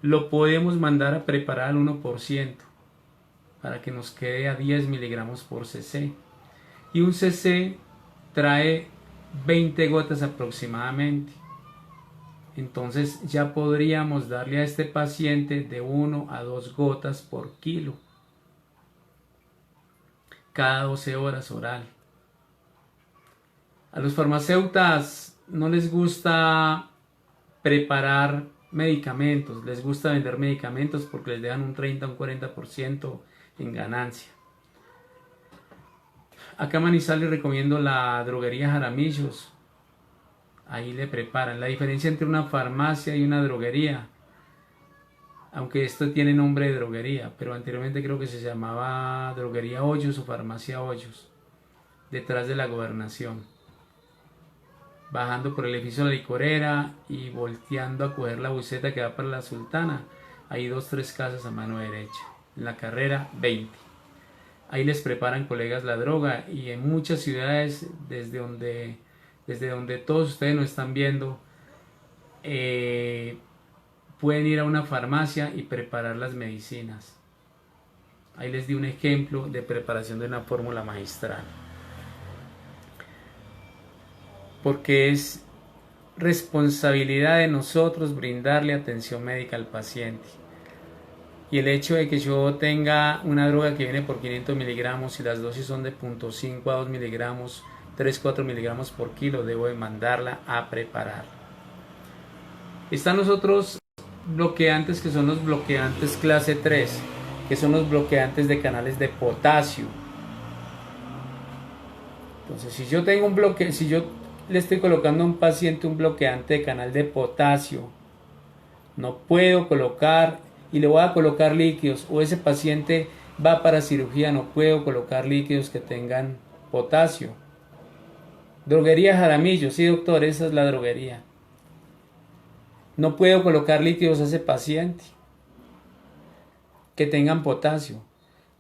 lo podemos mandar a preparar al 1% para que nos quede a 10 miligramos por cc. Y un cc trae 20 gotas aproximadamente. Entonces ya podríamos darle a este paciente de 1 a 2 gotas por kilo cada 12 horas oral. A los farmacéutas no les gusta preparar medicamentos, les gusta vender medicamentos porque les dejan un 30 o un 40% en ganancia. Acá en Manizales recomiendo la droguería Jaramillos. Ahí le preparan. La diferencia entre una farmacia y una droguería, aunque esto tiene nombre de droguería, pero anteriormente creo que se llamaba droguería Hoyos o farmacia Hoyos, detrás de la gobernación, bajando por el edificio de la licorera y volteando a coger la buseta que va para la Sultana. Hay 2-3 casas a mano derecha, en la carrera 20. Ahí les preparan, colegas, la droga, y en muchas ciudades desde donde todos ustedes nos están viendo, pueden ir a una farmacia y preparar las medicinas. Ahí les di un ejemplo de preparación de una fórmula magistral. Porque es responsabilidad de nosotros brindarle atención médica al paciente. Y el hecho de que yo tenga una droga que viene por 500 miligramos y las dosis son de 0.5 a 2 miligramos, 3-4 miligramos por kilo, debo de mandarla a preparar. Están los otros bloqueantes, que son los bloqueantes clase 3, que son los bloqueantes de canales de potasio. Entonces, si yo tengo si yo le estoy colocando a un paciente un bloqueante de canal de potasio, no puedo colocar, y le voy a colocar líquidos, o ese paciente va para cirugía, no puedo colocar líquidos que tengan potasio. Droguería Jaramillo, sí doctor, esa es la droguería. No puedo colocar líquidos a ese paciente que tengan potasio.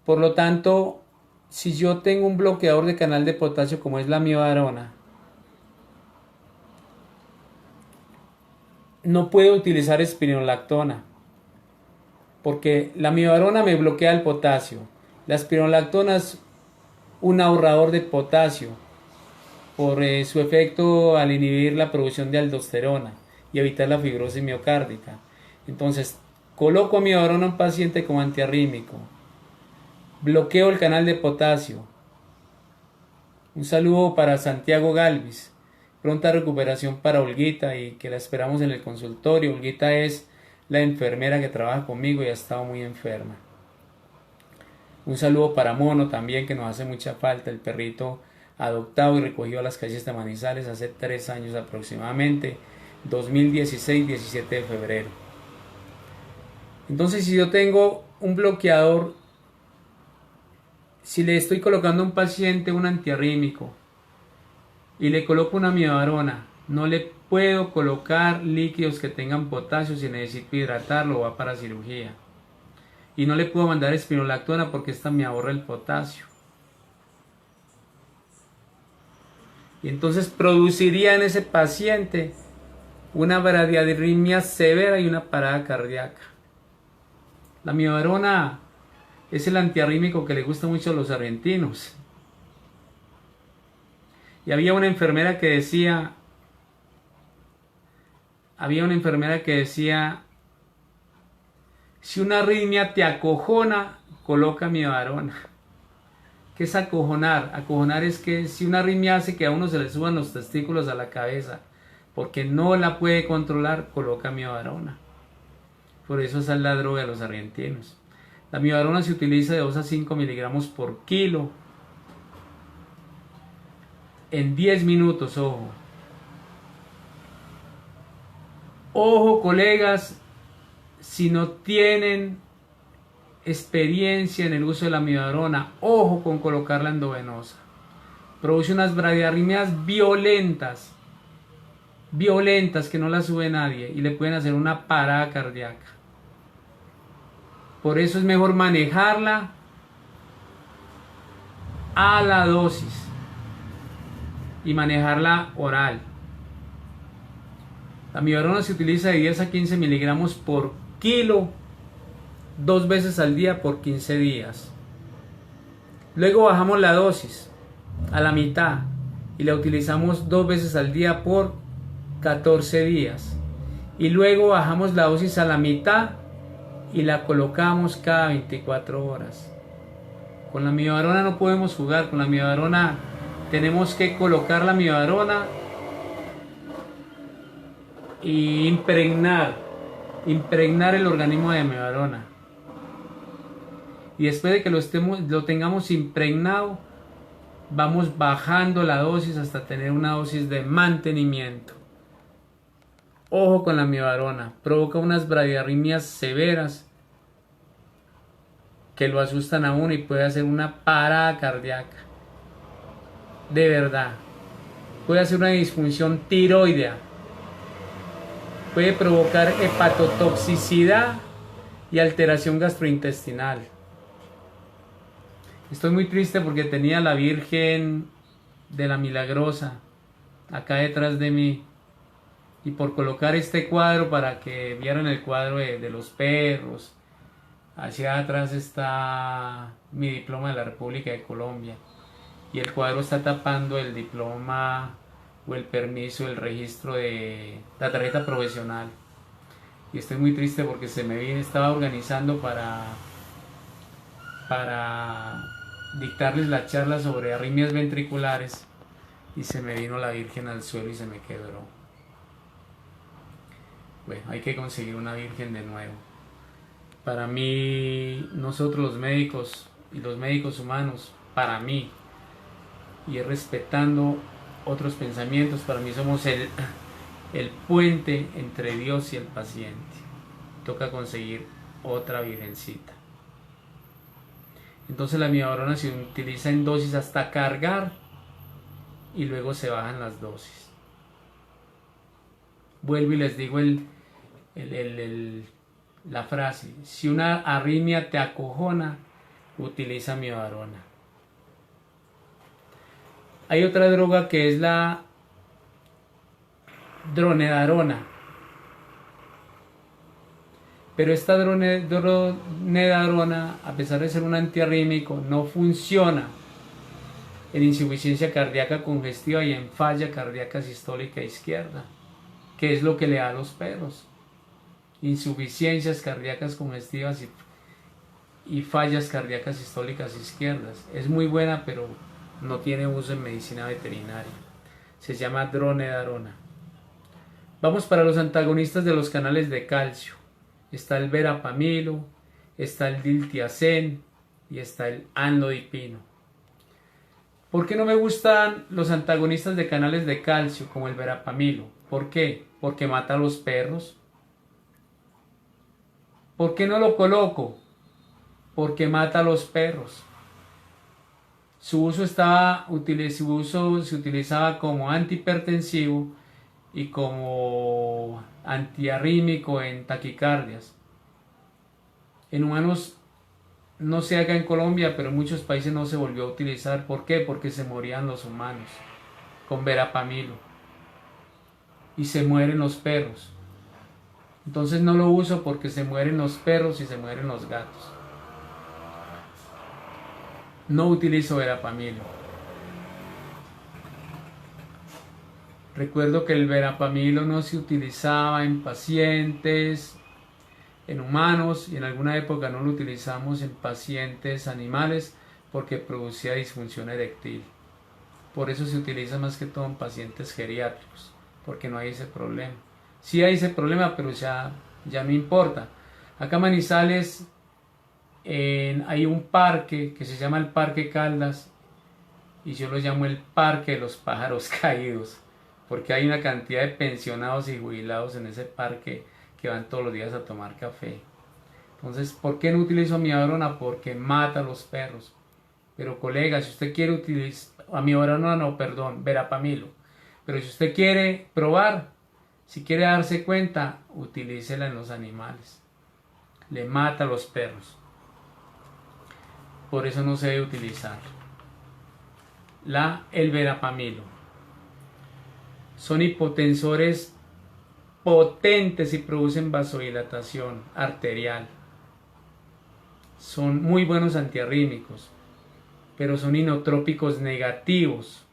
Por lo tanto, si yo tengo un bloqueador de canal de potasio como es la miodarona, no puedo utilizar espironolactona, porque la miodarona me bloquea el potasio. La espironolactona es un ahorrador de potasio por su efecto al inhibir la producción de aldosterona y evitar la fibrosis miocárdica. Entonces, coloco miodarona a un paciente como antiarrítmico, bloqueo el canal de potasio. Un saludo para Santiago Galvis, pronta recuperación para Olguita, y que la esperamos en el consultorio. Olguita es la enfermera que trabaja conmigo y ha estado muy enferma. Un saludo para Mono también, que nos hace mucha falta, el perrito adoptado y recogido a las calles de Manizales hace 3 años aproximadamente, 2016, 17 de febrero. Entonces, si yo tengo un bloqueador, si le estoy colocando a un paciente un antiarrítmico y le coloco una miodarona, no le puedo colocar líquidos que tengan potasio. Si necesito hidratarlo, va para cirugía. Y no le puedo mandar espironolactona porque esta me ahorra el potasio. Y entonces produciría en ese paciente una bradiarritmia severa y una parada cardíaca. La miodarona es el antiarrítmico que le gusta mucho a los argentinos. Y había una enfermera que decía, si una arritmia te acojona, coloca miodarona. ¿Qué es acojonar? Acojonar es que si una arritmia hace que a uno se le suban los testículos a la cabeza porque no la puede controlar, coloca miodarona. Por eso esa es la droga de los argentinos. La miodarona se utiliza de 2 a 5 miligramos por kilo en 10 minutos, ojo. Ojo, colegas, si no tienen experiencia en el uso de la miodarona, ojo con colocarla endovenosa. Produce unas bradiarritmias violentas que no la sube nadie y le pueden hacer una parada cardíaca. Por eso es mejor manejarla a la dosis y manejarla oral. La amibarona se utiliza de 10 a 15 miligramos por kilo 2 veces al día por 15 días. Luego bajamos la dosis a la mitad y la utilizamos 2 veces al día por 14 días. Y luego bajamos la dosis a la mitad y la colocamos cada 24 horas. Con la amibarona no podemos jugar, con la amibarona tenemos que colocar la amibarona y impregnar el organismo de amibarona. Y después de que lo tengamos impregnado, vamos bajando la dosis hasta tener una dosis de mantenimiento. Ojo con la amibarona, provoca unas bradiarritmias severas que lo asustan a uno y puede hacer una parada cardíaca. De verdad. Puede hacer una disfunción tiroidea. Puede provocar hepatotoxicidad y alteración gastrointestinal. Estoy muy triste porque tenía la Virgen de la Milagrosa acá detrás de mí. Y por colocar este cuadro para que vieran el cuadro de los perros. Hacia atrás está mi diploma de la República de Colombia. Y el cuadro está tapando el diploma o el permiso, el registro de la tarjeta profesional. Y estoy muy triste porque estaba organizando para dictarles la charla sobre arritmias ventriculares y se me vino la Virgen al suelo y se me quebró. Bueno, hay que conseguir una Virgen de nuevo. Para mí, nosotros los médicos y los médicos humanos, para mí, y respetando otros pensamientos, para mí somos el puente entre Dios y el paciente. Toca conseguir otra virgencita. Entonces la amibarona se utiliza en dosis hasta cargar y luego se bajan las dosis. Vuelvo y les digo la frase: si una arritmia te acojona, utiliza amibarona. Hay otra droga que es la dronedarona. Pero esta dronedarona, a pesar de ser un antiarrítmico, no funciona en insuficiencia cardíaca congestiva y en falla cardíaca sistólica izquierda, que es lo que le da a los perros. Insuficiencias cardíacas congestivas y fallas cardíacas sistólicas izquierdas. Es muy buena, pero no tiene uso en medicina veterinaria. Se llama dronedarona. Vamos para los antagonistas de los canales de calcio. Está el verapamilo, está el diltiazem y está el amlodipino. ¿Por qué no me gustan los antagonistas de canales de calcio como el verapamilo? ¿Por qué? Porque mata a los perros. ¿Por qué no lo coloco? Porque mata a los perros. Su uso se utilizaba como antihipertensivo y como antiarrítmico en taquicardias. En humanos no se haga en Colombia, pero en muchos países no se volvió a utilizar. ¿Por qué? Porque se morían los humanos con verapamilo y se mueren los perros. Entonces no lo uso porque se mueren los perros y se mueren los gatos. No utilizo verapamilo. Recuerdo que el verapamilo no se utilizaba en pacientes, en humanos, y en alguna época no lo utilizamos en pacientes animales porque producía disfunción eréctil. Por eso se utiliza más que todo en pacientes geriátricos, porque no hay ese problema. Sí hay ese problema, pero ya no importa. Acá en Manizales hay un parque que se llama el Parque Caldas y yo lo llamo el Parque de los Pájaros Caídos, porque hay una cantidad de pensionados y jubilados en ese parque que van todos los días a tomar café. Entonces, ¿por qué no utilizo amibarona? Porque mata a los perros. Pero colega, si usted quiere utilizar verapamilo. Pero si usted quiere probar, si quiere darse cuenta, utilícela en los animales. Le mata a los perros. Por eso no se debe utilizar el verapamilo. Son hipotensores potentes y producen vasodilatación arterial. Son muy buenos antiarrítmicos, pero son inotrópicos negativos.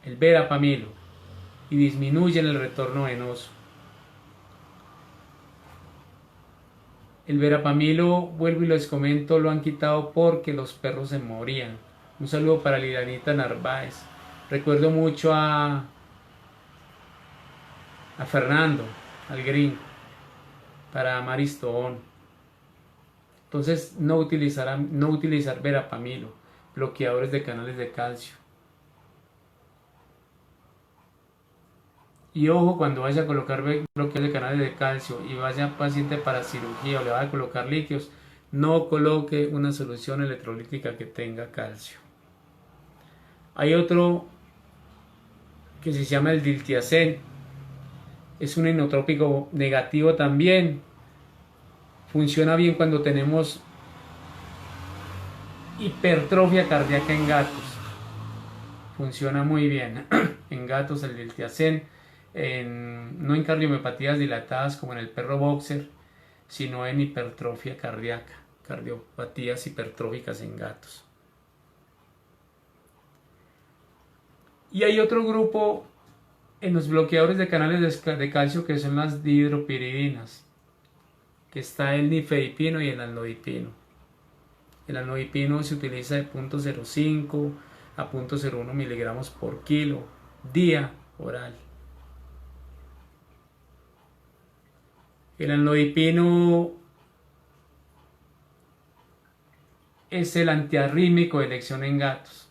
El verapamilo, y disminuyen el retorno venoso. El verapamilo, vuelvo y les comento, lo han quitado porque los perros se morían. Un saludo para Lilanita Narváez. Recuerdo mucho a Fernando, al gringo, para Maristón. Entonces no utilizar verapamilo, bloqueadores de canales de calcio. Y ojo, cuando vaya a colocar bloqueadores de canales de calcio y vaya paciente para cirugía o le vaya a colocar líquidos, no coloque una solución electrolítica que tenga calcio. Hay otro que se llama el diltiazem. Es un inotrópico negativo también. Funciona bien cuando tenemos hipertrofia cardíaca en gatos. Funciona muy bien en gatos el diltiazem. No en cardiomiopatías dilatadas como en el perro boxer, sino en hipertrofia cardíaca, cardiopatías hipertróficas en gatos. Y hay otro grupo en los bloqueadores de canales de calcio que son las dihidropiridinas, que está el nifedipino y el amlodipino. El amlodipino se utiliza de 0.05 a 0.01 miligramos por kilo día oral. El amlodipino es el antiarrítmico de elección en gatos.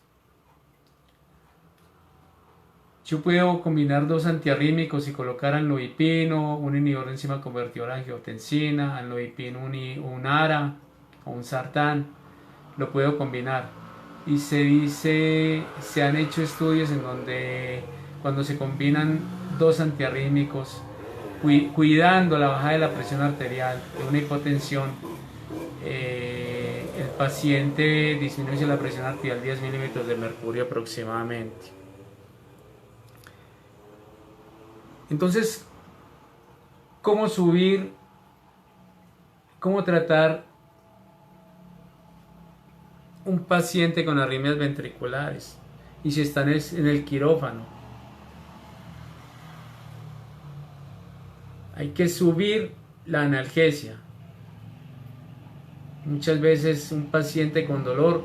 Yo puedo combinar dos antiarrítmicos y colocar amlodipino, un inhibidor de enzima convertidora de angiotensina, amlodipino, un ARA o un sartán. Lo puedo combinar. Y se han hecho estudios en donde cuando se combinan dos antiarrítmicos, cuidando la bajada de la presión arterial, de una hipotensión, el paciente disminuye la presión arterial 10 milímetros de mercurio aproximadamente. Entonces, ¿cómo tratar un paciente con arritmias ventriculares? Y si está en el quirófano, hay que subir la analgesia. Muchas veces un paciente con dolor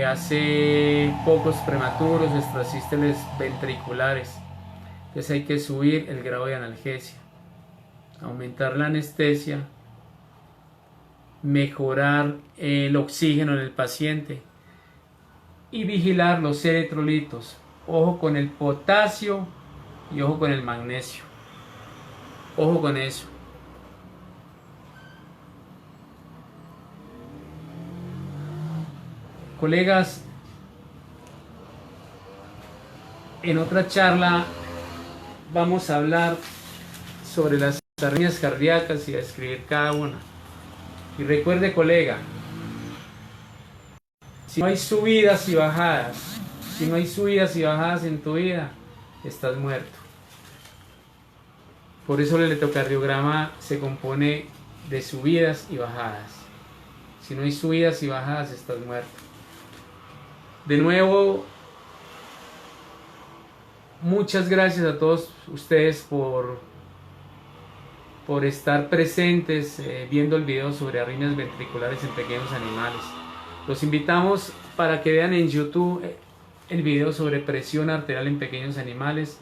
hace pocos prematuros, extrasístoles ventriculares. Entonces hay que subir el grado de analgesia, aumentar la anestesia, mejorar el oxígeno en el paciente y vigilar los electrolitos. Ojo con el potasio y ojo con el magnesio. Ojo con eso. Colegas, en otra charla vamos a hablar sobre las arritmias cardíacas y a describir cada una. Y recuerde, colega, si no hay subidas y bajadas, en tu vida, estás muerto. Por eso el electrocardiograma se compone de subidas y bajadas. Si no hay subidas y bajadas, estás muerto. De nuevo, muchas gracias a todos ustedes por estar presentes viendo el video sobre arritmias ventriculares en pequeños animales. Los invitamos para que vean en YouTube el video sobre presión arterial en pequeños animales.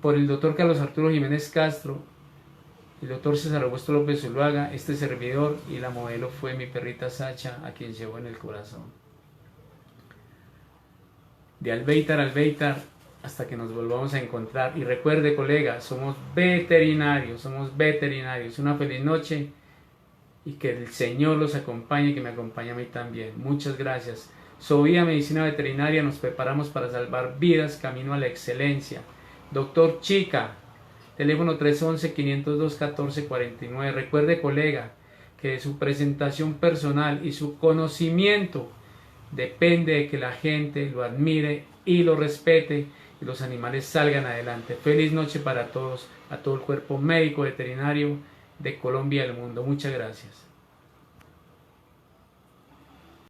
Por el doctor Carlos Arturo Jiménez Castro, el doctor César Augusto López Zuluaga, este servidor, y la modelo fue mi perrita Sacha, a quien llevo en el corazón. De Albeitar a Albeitar, hasta que nos volvamos a encontrar. Y recuerde, colega, somos veterinarios. Una feliz noche y que el Señor los acompañe, que me acompañe a mí también. Muchas gracias. Sovía Medicina Veterinaria, nos preparamos para salvar vidas, camino a la excelencia. Doctor Chica, teléfono 311-502-1449. Recuerde, colega, que que su presentación personal y su conocimiento depende de que la gente lo admire y lo respete y los animales salgan adelante. Feliz noche para todos, a todo el cuerpo médico veterinario de Colombia y del mundo. Muchas gracias.